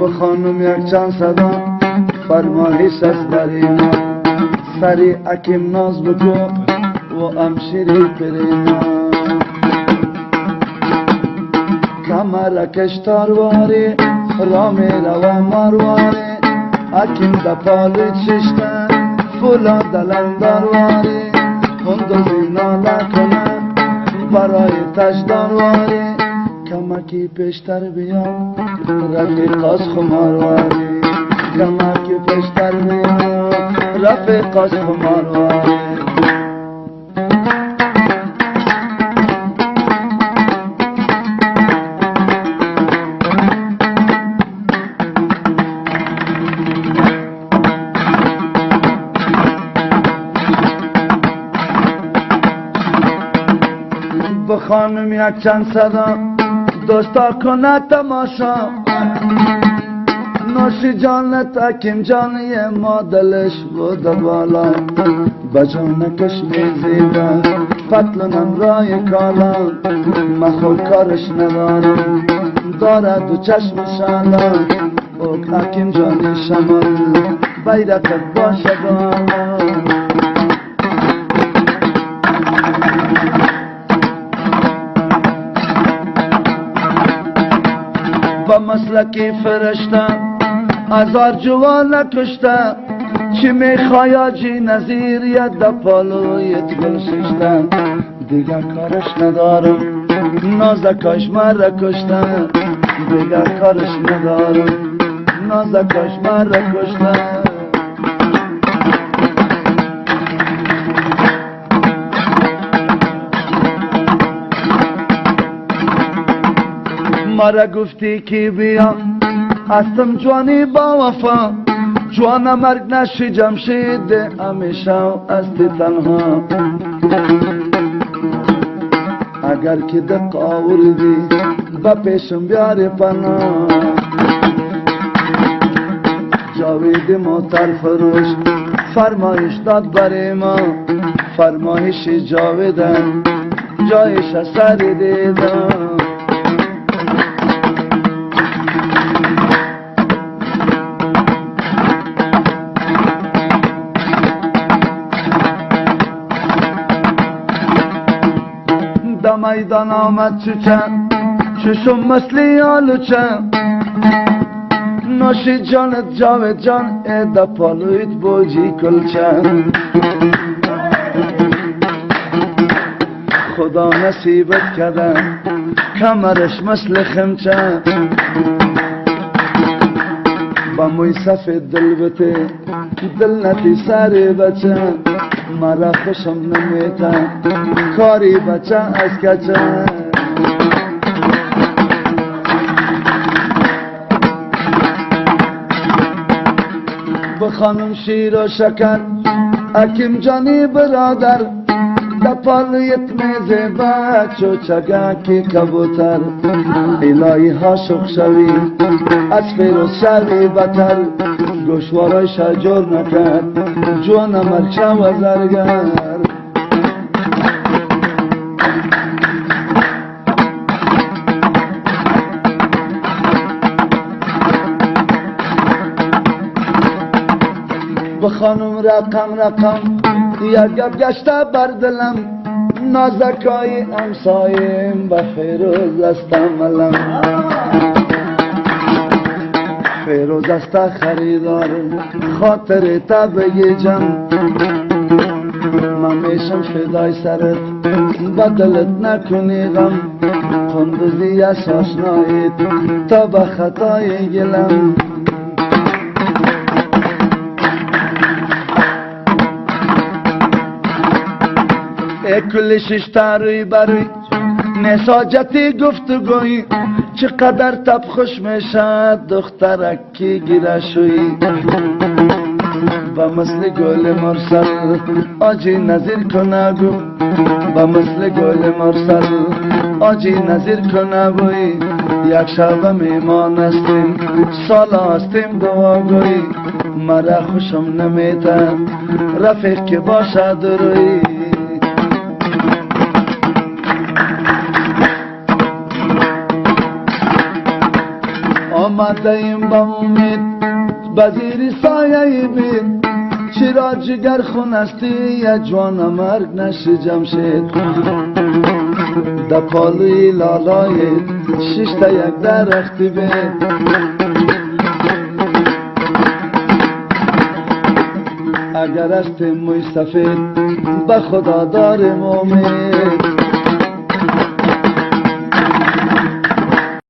بخوانم یک چند صدا فرمایش از برینا سری اکیم ناز بکو و امشیری پرینا کمر کشتارواری رامی روا مارواری اکیم دپالی چشته فولا دلندارواری هندو زینا نکنه برای تشدارواری کمکی پیشتر بیام رفیق از خمارواری کمکی پیشتر بیام رفیق از خمارواری بخوانم یک چند صدا دوستا کنه تماشا نوشی جانت اکیم جانی ما دلش بود بالا بجانکش میزیده پتلونم رای کالا مخور کارش ندارم داره دو چشم شالا او اکیم جانی شمال بیرکت باشه بالا با مسلکی فرشته هزار جوان نکشته چی میخوای جی نظیر یا دپالویت گلششته دیگر کارش ندارم نازکاش مرا کشته دیگر کارش ندارم نازکاش مرا کشته مرا گفتی که بیا هستم جوانی با وفا جوان مرگ نشی جمشید همیشه هستی تنها اگر که دق آوردی با پیشم بیاری پناه جاوید موتر فروش فرمایش داد برای ما فرمایش جاویدم جایش سری دیدم میدان آمد چوچن چشم مثلی آلوچن نوشی جانت جاوید جان ایده پالویت بوجی کلچن خدا نصیبت کردن کمرش مثل خمچن با موی سفید دل بته دل نتی سری بچن مرا خوشم نمیتن کاری بچه از کچه بخانم شیر و شکر اکیم جانی برادر دپالیت میزه بچو چگاکی کبوتر الهی ها شخ شوی از فیروز شوی بتر گوشوارای شجور نکرد جوان مرچه و زرگر بخانم رقم یک گپ گشته بر دلم نازکای امسایم به فیروز استم علم فیروز است خریدار خاطر تا بگی جم من میشم فدای سرت بدلت نکنی غم خندزی از آشنایت تا به خطای گلم کل ششتا روی بروی نساجتی گفتگوی چقدر تب خوش میشد دخترکی گیره شوی با مثل گل مرسل آجی نظیر کنه گو با مثل گل مرسل آجی نظیر کنه بوی یک شب میمان استیم سال هستیم دعاگوی مرا خوشم نمیده رفیق که باشد روی آمده ایم به امید بزیر سایه بید چرا جگر خونستی یا جوان مرگ نشی جمشید در پالوی لالای ششتا یک درختی بید اگر است موی سفید به خدا داریم امید